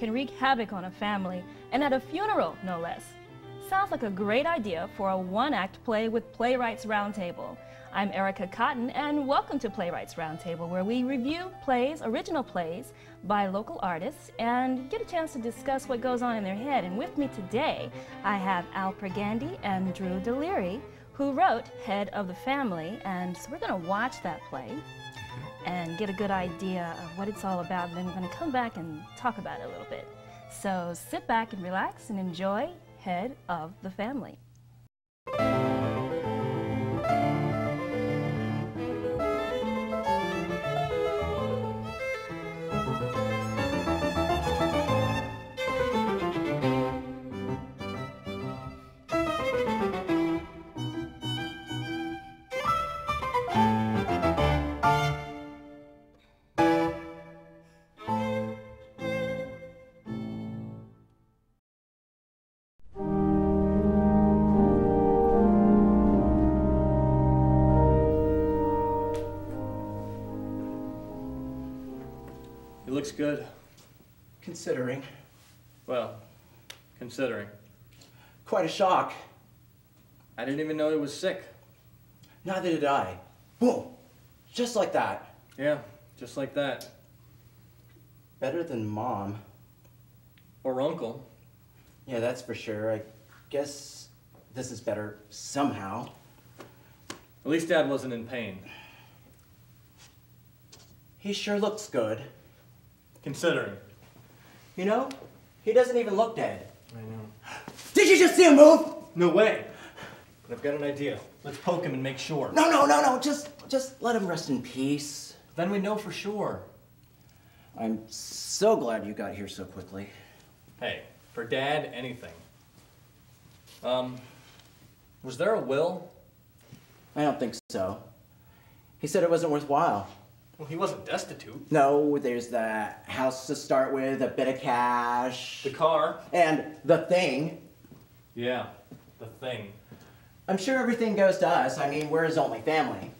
can wreak havoc on a family, and at a funeral, no less. Sounds like a great idea for a one-act play with Playwrights Roundtable. I'm Erica Cotton, and welcome to Playwrights Roundtable, where we review plays, original plays, by local artists, and get a chance to discuss what goes on in their head. And with me today, I have Pergande and Drew Dalire, who wrote Head of the Family, and so we're going to watch that play and get a good idea of what it's all about, and then we're going to come back and talk about it a little bit. So sit back and relax and enjoy Head of the Family. He looks good. Considering. Well, considering. Quite a shock. I didn't even know he was sick. Neither did I. Boom! Just like that. Yeah, just like that. Better than Mom. Or Uncle. Yeah, that's for sure. I guess this is better somehow. At least Dad wasn't in pain. He sure looks good. Considering. You know, he doesn't even look dead. I know. Did you just see him move? No way! But I've got an idea. Let's poke him and make sure. No. Just let him rest in peace. Then we know for sure. I'm so glad you got here so quickly. Hey, for Dad, anything. Was there a will? I don't think so. He said it wasn't worthwhile. Well, he wasn't destitute. No, there's the house to start with, a bit of cash. The car. And the thing. Yeah, the thing. I'm sure everything goes to us. I mean, we're his only family.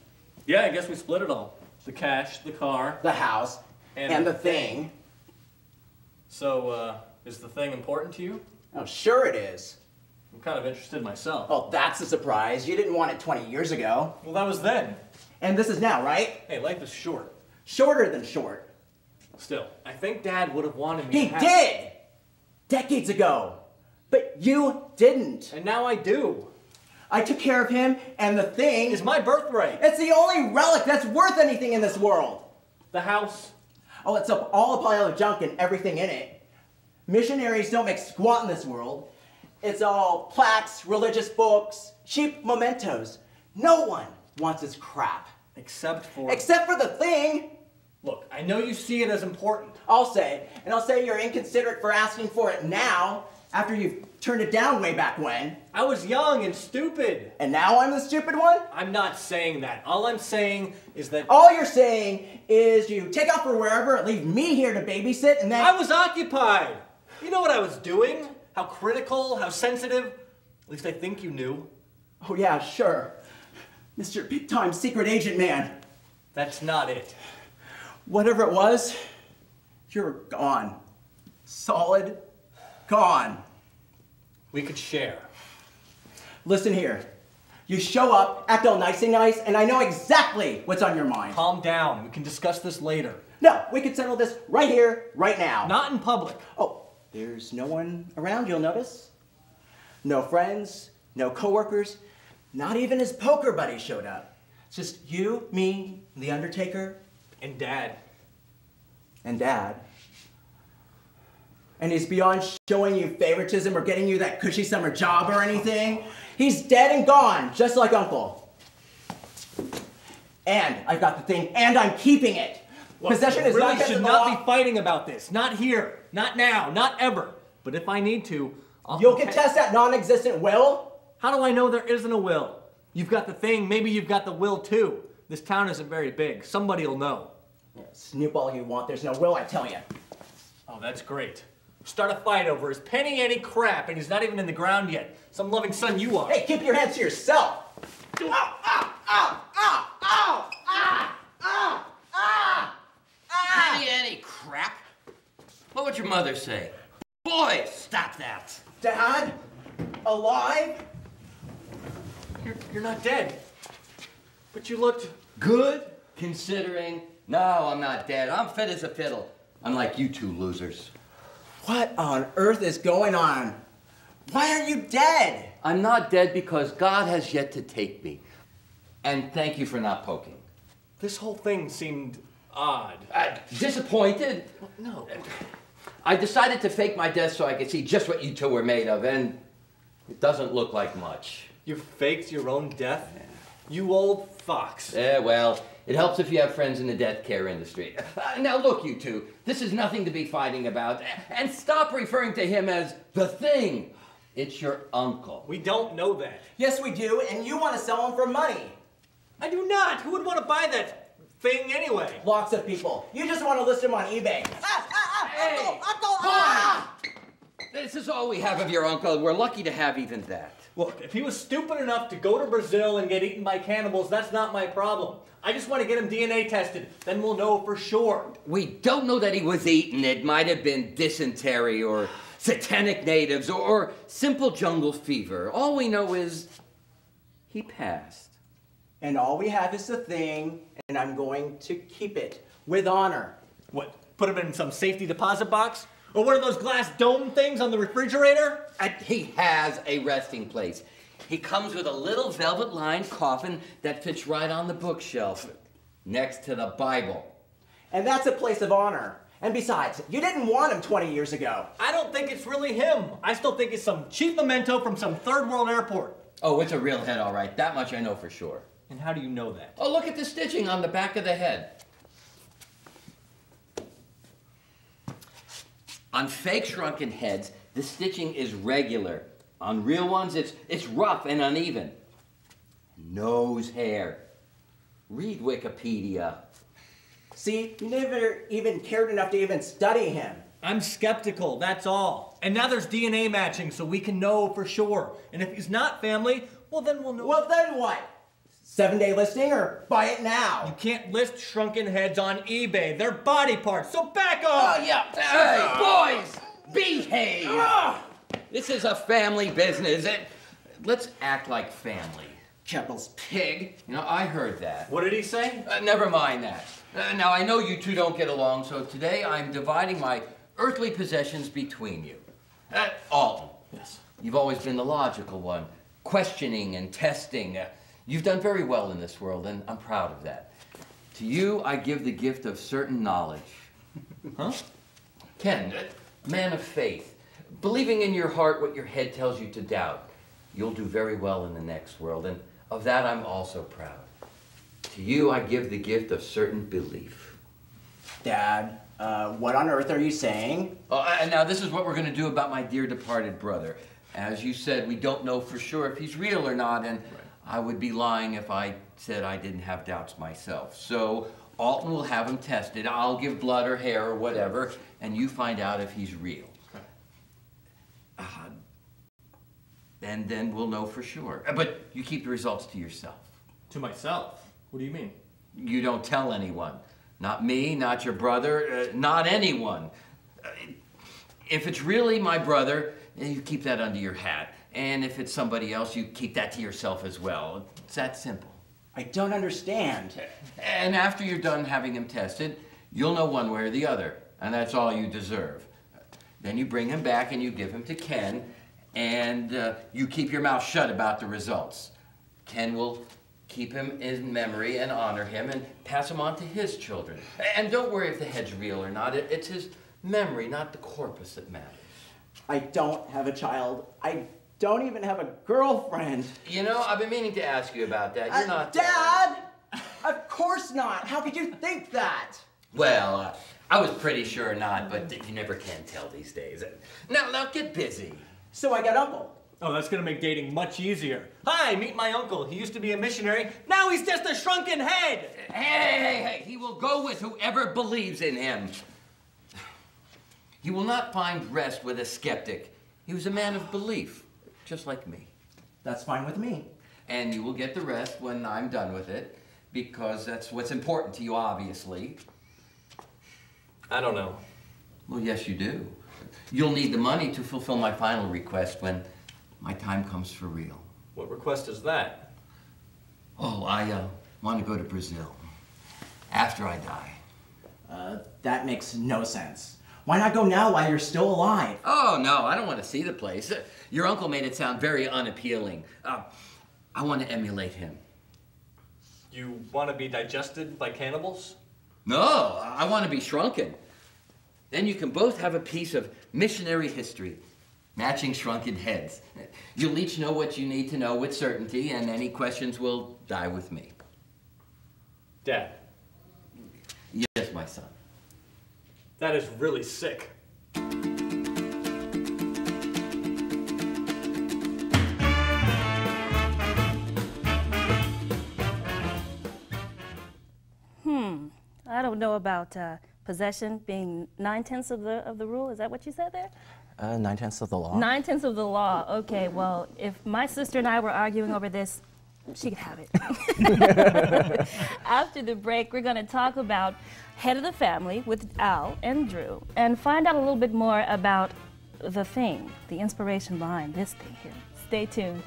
Yeah, I guess we split it all. The cash, the car. The house. And the thing. So, is the thing important to you? Oh, sure it is. I'm kind of interested myself. Oh, that's a surprise. You didn't want it 20 years ago. Well, that was then. And this is now, right? Hey, life is short. Shorter than short. Still, I think Dad would have wanted me He to have... did! Decades ago. But you didn't. And now I do. I took care of him, and the thing... It's my birthright. It's the only relic that's worth anything in this world. The house. Oh, it's all a pile of junk and everything in it. Missionaries don't make squat in this world. It's all plaques, religious books, cheap mementos. No one wants his crap. Except for the thing. Look, I know you see it as important. I'll say you're inconsiderate for asking for it now, after you've turned it down way back when. I was young and stupid. And now I'm the stupid one? I'm not saying that. All I'm saying is that... All you're saying is you take off for wherever and leave me here to babysit and then... I was occupied. You know what I was doing? How critical, how sensitive. At least I think you knew. Oh yeah, sure. Mr. Big-Time Secret Agent Man. That's not it. Whatever it was, you're gone. Solid gone. We could share. Listen here. You show up, act all nice, and I know exactly what's on your mind. Calm down. We can discuss this later. No, we can settle this right here, right now. Not in public. Oh, there's no one around, you'll notice. No friends, no coworkers, not even his poker buddy showed up. It's just you, me, the Undertaker, and Dad. And Dad. And he's beyond showing you favoritism or getting you that cushy summer job or anything. He's dead and gone, just like Uncle. And I've got the thing, and I'm keeping it. Look, Possession is really not should not be fighting about this. Not here. Not now. Not ever. But if I need to, You'll contest that non-existent will? How do I know there isn't a will? You've got the thing, maybe you've got the will too. This town isn't very big. Somebody will know. Yeah, snoop all you want, there's no will, I tell you. Oh, that's great. Start a fight over his penny ante crap, and he's not even in the ground yet. Some loving son you are. Hey, keep your hands to yourself. Ow, ow, ow, ow, ow, ow, ow, ow, ow. Penny ante crap? What What'd your mother say? Boy, stop that. Dad? Alive? You're not dead. But you looked... Good, considering. No, I'm not dead. I'm fit as a fiddle. Unlike you two losers. What on earth is going on? Why are you dead? I'm not dead because God has yet to take me. And thank you for not poking. This whole thing seemed odd. Disappointed? No. I decided to fake my death so I could see just what you two were made of, and it doesn't look like much. You faked your own death? You old fox. Well, it helps if you have friends in the death care industry. Now look, you two, this is nothing to be fighting about. And stop referring to him as the thing. It's your uncle. We don't know that. Yes, we do, and you want to sell him for money. I do not. Who would want to buy that thing anyway? Lots of people. You just want to list him on eBay. Hey, Uncle! Ah! This is all we have of your uncle. We're lucky to have even that. Look, if he was stupid enough to go to Brazil and get eaten by cannibals, that's not my problem. I just want to get him DNA tested. Then we'll know for sure. We don't know that he was eaten. It might have been dysentery or satanic natives or simple jungle fever. All we know is he passed. And all we have is the thing, and I'm going to keep it with honor. What, put him in some safety deposit box? Or one of those glass dome things on the refrigerator? And he has a resting place. He comes with a little velvet-lined coffin that fits right on the bookshelf next to the Bible. And that's a place of honor. And besides, you didn't want him 20 years ago. I don't think it's really him. I still think it's some cheap memento from some third world airport. Oh, it's a real head, all right. That much I know for sure. And how do you know that? Oh, look at the stitching on the back of the head. On fake shrunken heads, the stitching is regular. On real ones, it's rough and uneven. Nose hair. Read Wikipedia. See, you never even cared enough to even study him. I'm skeptical, that's all. And now there's DNA matching, so we can know for sure. And if he's not family, well then we'll know. Well, then what? 7-day listing or buy it now? You can't list shrunken heads on eBay. They're body parts, so back off! Oh, yeah. Hey, boys, behave. This is a family business. Let's act like family. Keppel's Pig. You know, I heard that. What did he say? Never mind that. Now, I know you two don't get along, so today I'm dividing my earthly possessions between you. Alton. Yes. You've always been the logical one, questioning and testing. You've done very well in this world, and I'm proud of that. To you, I give the gift of certain knowledge. Huh? Ken, man of faith, believing in your heart what your head tells you to doubt. You'll do very well in the next world, and of that I'm also proud. To you, I give the gift of certain belief. Dad, what on earth are you saying? And now this is what we're going to do about my dear departed brother. As you said, we don't know for sure if he's real or not, and I would be lying if I said I didn't have doubts myself. So Alton will have him tested. I'll give blood or hair or whatever, and you find out if he's real. And then we'll know for sure. But you keep the results to yourself. To myself? What do you mean? You don't tell anyone. Not me, not your brother, not anyone. If it's really my brother, you keep that under your hat. And if it's somebody else, you keep that to yourself as well. It's that simple. I don't understand. And after you're done having him tested, you'll know one way or the other. And that's all you deserve. Then you bring him back and you give him to Ken, and you keep your mouth shut about the results. Ken will keep him in memory and honor him and pass him on to his children. And don't worry if the head's real or not. It's his memory, not the corpus that matters. I don't have a child. I don't even have a girlfriend. You know, I've been meaning to ask you about that. You're not... Dad! Of course not. How could you think that? Well, I was pretty sure not, but you never can tell these days. Now get busy. So I got Uncle. Oh, that's gonna make dating much easier. Hi, meet my uncle. He used to be a missionary. Now he's just a shrunken head. Hey, he will go with whoever believes in him. He will not find rest with a skeptic. He was a man of belief, just like me. That's fine with me. And you will get the rest when I'm done with it, because that's what's important to you, obviously. I don't know. Well, yes, you do. You'll need the money to fulfill my final request when my time comes for real. What request is that? Oh, I want to go to Brazil after I die. That makes no sense. Why not go now while you're still alive? Oh, no, I don't want to see the place. Your uncle made it sound very unappealing. I want to emulate him. You want to be digested by cannibals? No, I want to be shrunken. Then you can both have a piece of missionary history, matching shrunken heads. You'll each know what you need to know with certainty, and any questions will die with me. Dad. Yes, my son. That is really sick. I don't know about possession being 9/10 of the rule. Is that what you said there? 9/10 of the law. 9/10 of the law. Okay, well, if my sister and I were arguing over this, she could have it. After the break, we're going to talk about Head of the Family with Al and Drew and find out a little bit more about the thing, the inspiration behind this thing here. Stay tuned.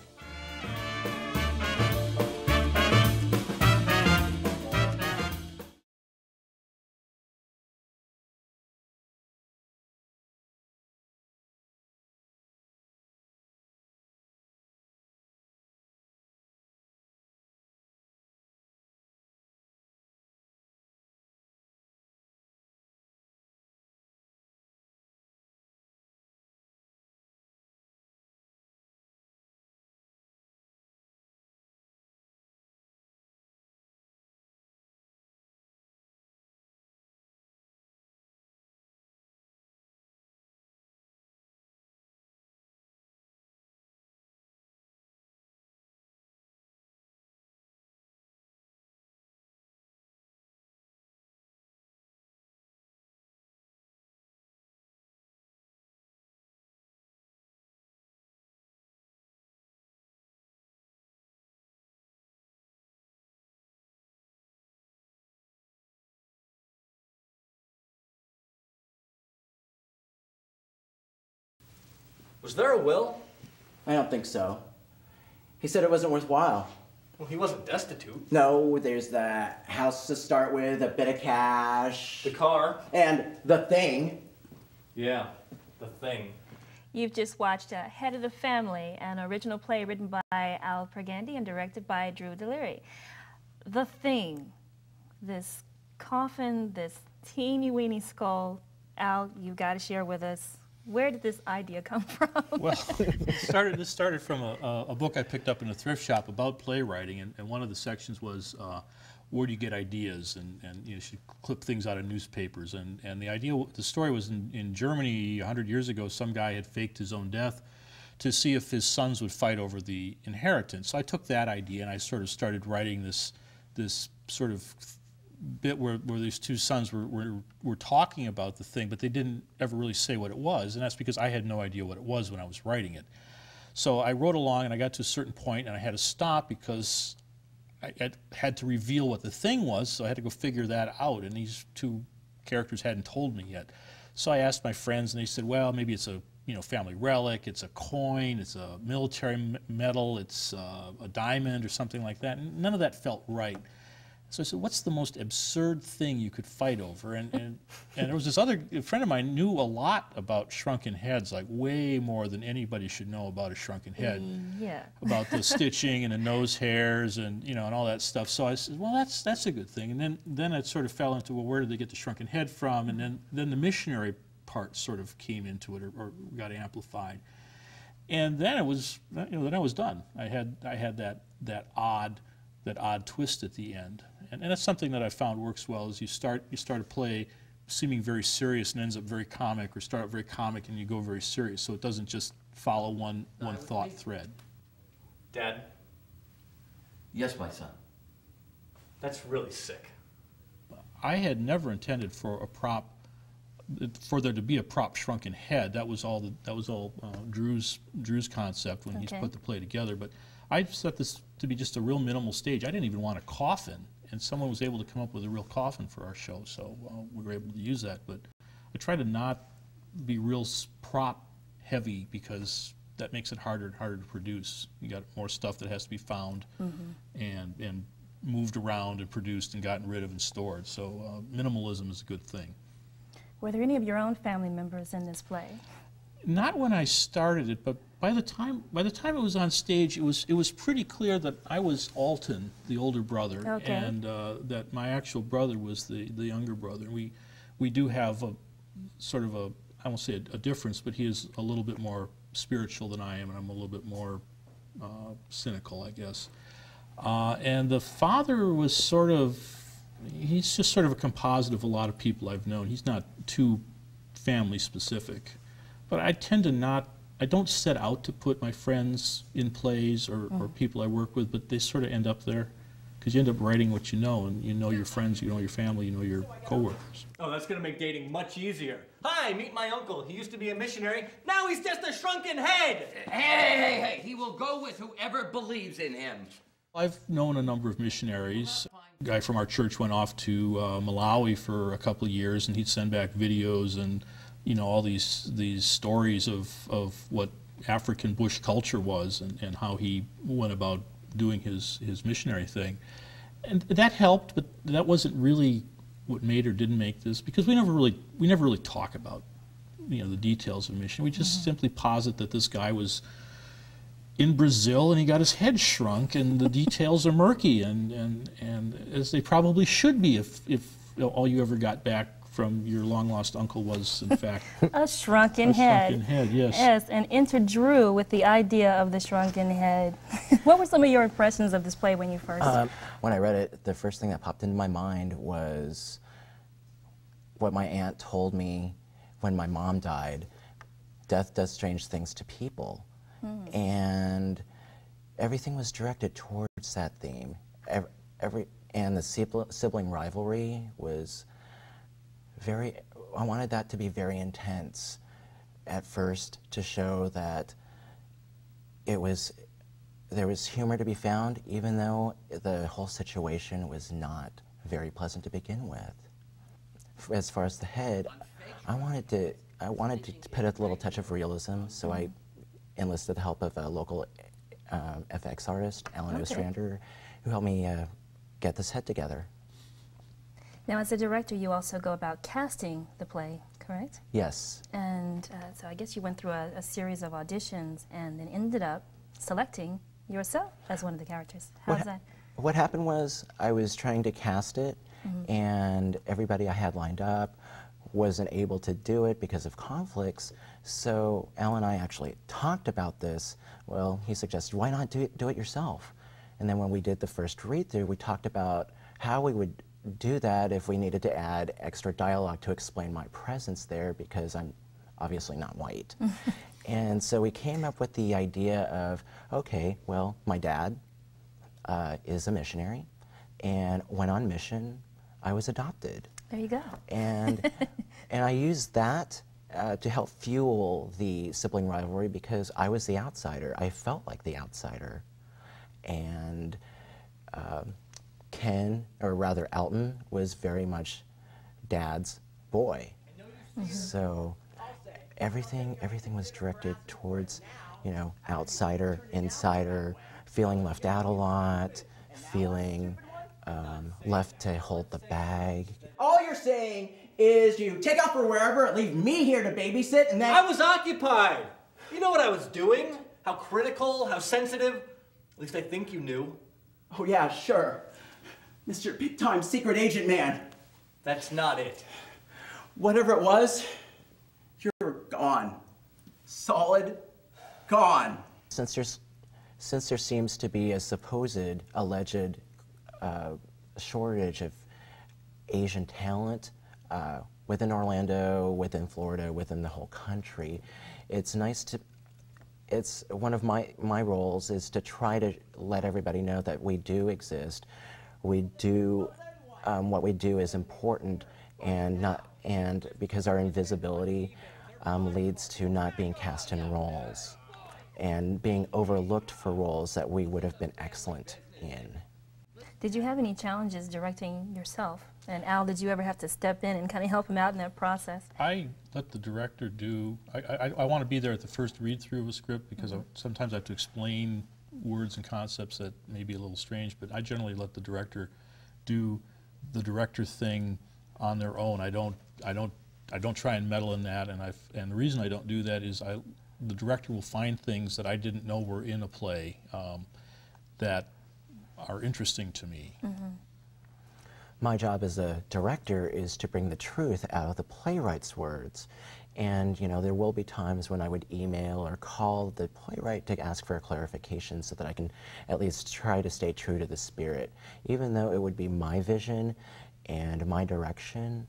Was there a will? I don't think so. He said it wasn't worthwhile. Well, he wasn't destitute. No, there's the house to start with, a bit of cash. The car. And the thing. Yeah, the thing. You've just watched Head of the Family, an original play written by Al Pergande and directed by Drew Dalire. The Thing, this coffin, this teeny-weeny skull. Al, you've got to share with us, where did this idea come from? Well, this started from a book I picked up in a thrift shop about playwriting, and one of the sections was where do you get ideas, and you should clip things out of newspapers. And the story was in Germany 100 years ago. Some guy had faked his own death to see if his sons would fight over the inheritance. So I took that idea and I sort of started writing this sort of bit where these two sons were talking about the thing, but they didn't ever really say what it was, and that's because I had no idea what it was when I was writing it. So I wrote along, and I got to a certain point, and I had to stop because I had to reveal what the thing was, so I had to go figure that out, and these two characters hadn't told me yet. So I asked my friends, and they said, well, maybe it's a family relic, it's a coin, it's a military medal, it's a diamond or something like that, and none of that felt right. So I said, what's the most absurd thing you could fight over? And there was this other friend of mine knew a lot about shrunken heads, like way more than anybody should know about a shrunken head. Yeah. About the stitching and the nose hairs and and all that stuff. So I said, well, that's a good thing. And then it sort of fell into, well, where did they get the shrunken head from? And then the missionary part sort of came into it or got amplified. And then it was, then I was done. I had that odd twist at the end. And that's something that I found works well, is you start a play seeming very serious and ends up very comic, or start out very comic and you go very serious, so it doesn't just follow one thought thread. Dad? Yes, my son. That's really sick. I had never intended for there to be a prop shrunken head. That was all Drew's concept when he's put the play together. But I set this to be just a real minimal stage. I didn't even want a coffin, and someone was able to come up with a real coffin for our show, so we were able to use that. But I try to not be real prop heavy because that makes it harder and harder to produce. You got more stuff that has to be found and moved around and produced and gotten rid of and stored. So minimalism is a good thing. Were there any of your own family members in this play? Not when I started it, but by the time it was on stage, it was pretty clear that I was Alton, the older brother, and that my actual brother was the younger brother. We do have a sort of I won't say a difference, but he is a little bit more spiritual than I am, and I'm a little bit more cynical, I guess. And the father was he's just sort of a composite of a lot of people I've known. He's not too family specific. But I tend to I don't set out to put my friends in plays or people I work with, but they sort of end up there. Because you end up writing what you know, and you know your friends, you know your family, you know your coworkers. Oh, that's going to make dating much easier. Hi, meet my uncle. He used to be a missionary. Now he's just a shrunken head. Hey, he will go with whoever believes in him. I've known a number of missionaries. A guy from our church went off to Malawi for a couple of years, and he'd send back videos and all these stories of what African bush culture was and how he went about doing his missionary thing. And that helped, but that wasn't really what made or didn't make this, because we never really talk about the details of mission. We just simply posit that this guy was in Brazil and he got his head shrunk, and the details are murky, and as they probably should be if all you ever got back from your long-lost uncle was, in fact, a shrunken head. A shrunken head, yes. Yes, and enter Drew with the idea of the shrunken head. What were some of your impressions of this play when you first? When I read it, the first thing that popped into my mind was what my aunt told me when my mom died. Death does strange things to people. And everything was directed towards that theme. And the sibling rivalry was I wanted that to be very intense at first, to show that there was humor to be found, even though the whole situation was not very pleasant to begin with. As far as the head, I wanted to put a little touch of realism, so I enlisted the help of a local FX artist, Alan Ostrander, who helped me get this head together. Now, as a director, you also go about casting the play, correct? Yes. And so I guess you went through a series of auditions and then ended up selecting yourself as one of the characters. How's that? What happened was I was trying to cast it, and everybody I had lined up wasn't able to do it because of conflicts. So Al and I actually talked about this. Well, he suggested, why not do it yourself? And then when we did the first read-through, we talked about how we would do that if we needed to add extra dialogue to explain my presence there, because I'm obviously not white. And so we came up with the idea of, okay, well, my dad is a missionary, and when on mission, I was adopted. There you go. And I used that to help fuel the sibling rivalry, because I was the outsider. I felt like the outsider. And Ken, or rather Alton, was very much Dad's boy. So everything was directed towards, outsider, insider, feeling left out a lot, feeling left to hold the bag. All you're saying is you take off for wherever and leave me here to babysit, and then... I was occupied. You know what I was doing? How critical, how sensitive. At least I think you knew. Oh yeah, sure. Mr. Big-Time Secret Agent Man. That's not it. Whatever it was, you're gone. Solid gone. Since there seems to be a supposed, alleged shortage of Asian talent within Orlando, within Florida, within the whole country, it's one of my roles is to try to let everybody know that we do exist. We do, what we do is important, and because our invisibility leads to not being cast in roles and being overlooked for roles that we would have been excellent in. Did you have any challenges directing yourself? And Al, did you ever have to step in and kind of help him out in that process? I let the director do, I want to be there at the first read-through of a script because sometimes I have to explain words and concepts that may be a little strange, but I generally let the director do the director thing on their own. I don't try and meddle in that, and the reason I don't do that is the director will find things that I didn't know were in a play that are interesting to me. My job as a director is to bring the truth out of the playwright's words. And, you know, there will be times when I would email or call the playwright to ask for a clarification so that I can at least try to stay true to the spirit. Even though it would be my vision and my direction,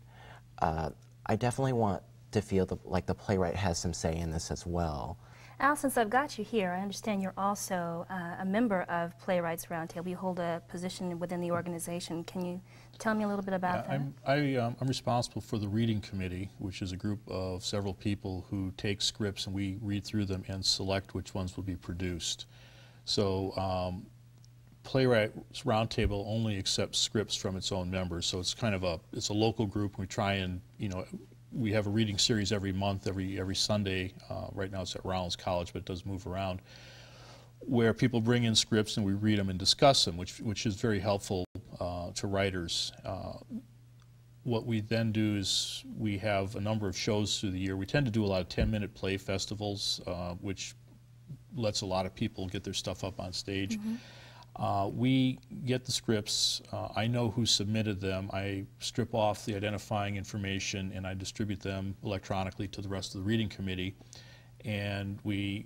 I definitely want to feel like the playwright has some say in this as well. Al, since I've got you here, I understand you're also a member of Playwrights Roundtable. You hold a position within the organization. Can you tell me a little bit about that? I'm responsible for the reading committee, which is a group of several people who take scripts and we read through them and select which ones will be produced. So Playwrights Roundtable only accepts scripts from its own members, so it's kind of it's a local group. We try and, you know, we have a reading series every month, every Sunday. Right now it's at Rollins College, but it does move around, where people bring in scripts and we read them and discuss them, which is very helpful to writers. What we then do is we have a number of shows through the year. We tend to do a lot of 10-minute play festivals, which lets a lot of people get their stuff up on stage. We get the scripts. I know who submitted them. I strip off the identifying information and I distribute them electronically to the rest of the reading committee, and we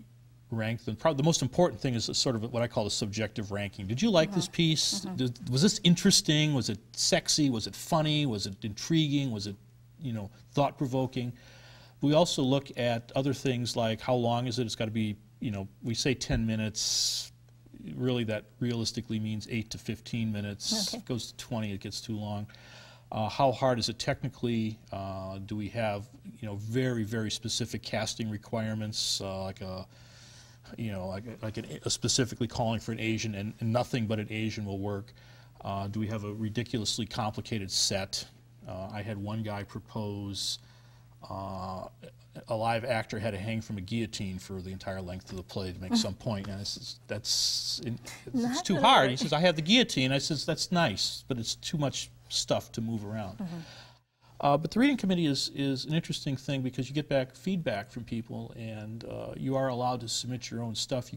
rank them. Probably the most important thing is sort of what I call a subjective ranking. Did you like this piece? Was this interesting? Was it sexy? Was it funny? Was it intriguing? Was it, you know, thought-provoking? We also look at other things like how long is it? It's got to be, you know, we say 10 minutes. Really, that realistically means 8 to 15 minutes. If it goes to 20, it gets too long. How hard is it technically? Do we have, you know, very, very specific casting requirements, like a, you know, a specifically calling for an Asian and nothing but an Asian will work? Do we have a ridiculously complicated set? I had one guy propose a live actor had to hang from a guillotine for the entire length of the play to make some point, and it's too hard. He says, I have the guillotine. I says, that's nice, but it's too much stuff to move around. But the reading committee is an interesting thing because you get back feedback from people, and you are allowed to submit your own stuff.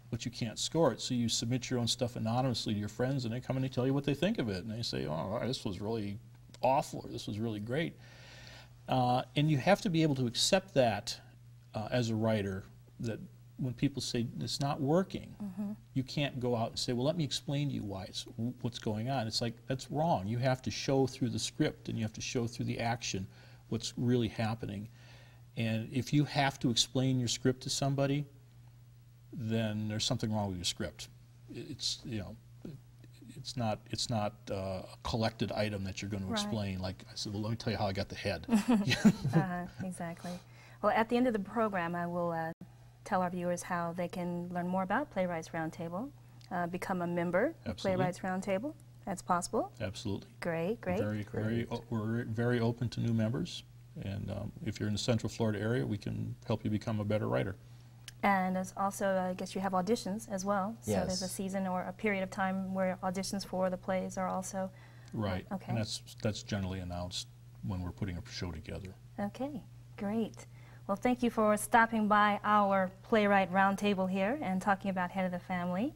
But you can't score it, so you submit your own stuff anonymously to your friends, and they come and they tell you what they think of it, and they say, oh, this was really awful, or this was really great. And you have to be able to accept that as a writer, that when people say it's not working, you can't go out and say, well, let me explain to you what's going on. It's like, that's wrong. You have to show through the script and you have to show through the action what's really happening. And if you have to explain your script to somebody, then there's something wrong with your script. It's, you know, it's not a collected item that you're going to explain. Like I said, well, let me tell you how I got the head. Exactly. Well, at the end of the program, I will tell our viewers how they can learn more about Playwrights Roundtable, become a member of Playwrights Roundtable. That's possible. Absolutely. Great, great. We're very open to new members, and if you're in the Central Florida area, we can help you become a better writer. And there's also, I guess you have auditions as well. Yes. So there's a season or a period of time where auditions for the plays are also. Right. Okay. And that's generally announced when we're putting a show together. Okay, great. Well, thank you for stopping by our Playwright Roundtable here and talking about Head of the Family.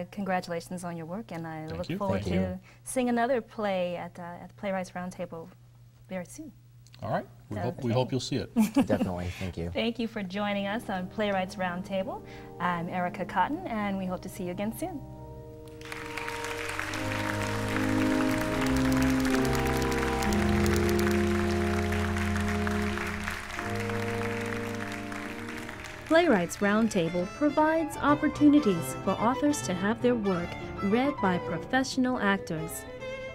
Congratulations on your work, and I look forward to seeing another play at the Playwrights Roundtable very soon. All right. We hope you'll see it. Definitely. Thank you. Thank you for joining us on Playwrights Roundtable. I'm Erica Cotton, and we hope to see you again soon. Playwrights Roundtable provides opportunities for authors to have their work read by professional actors.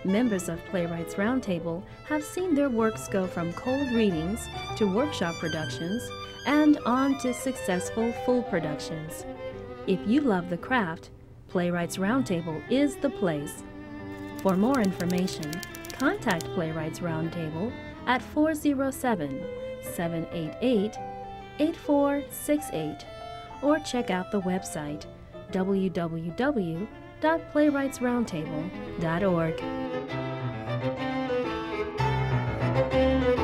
Members of Playwrights Roundtable have seen their works go from cold readings to workshop productions and on to successful full productions. If you love the craft, Playwrights Roundtable is the place. For more information, contact Playwrights Roundtable at 407-788-8468 or check out the website www.playwrightsroundtable.org.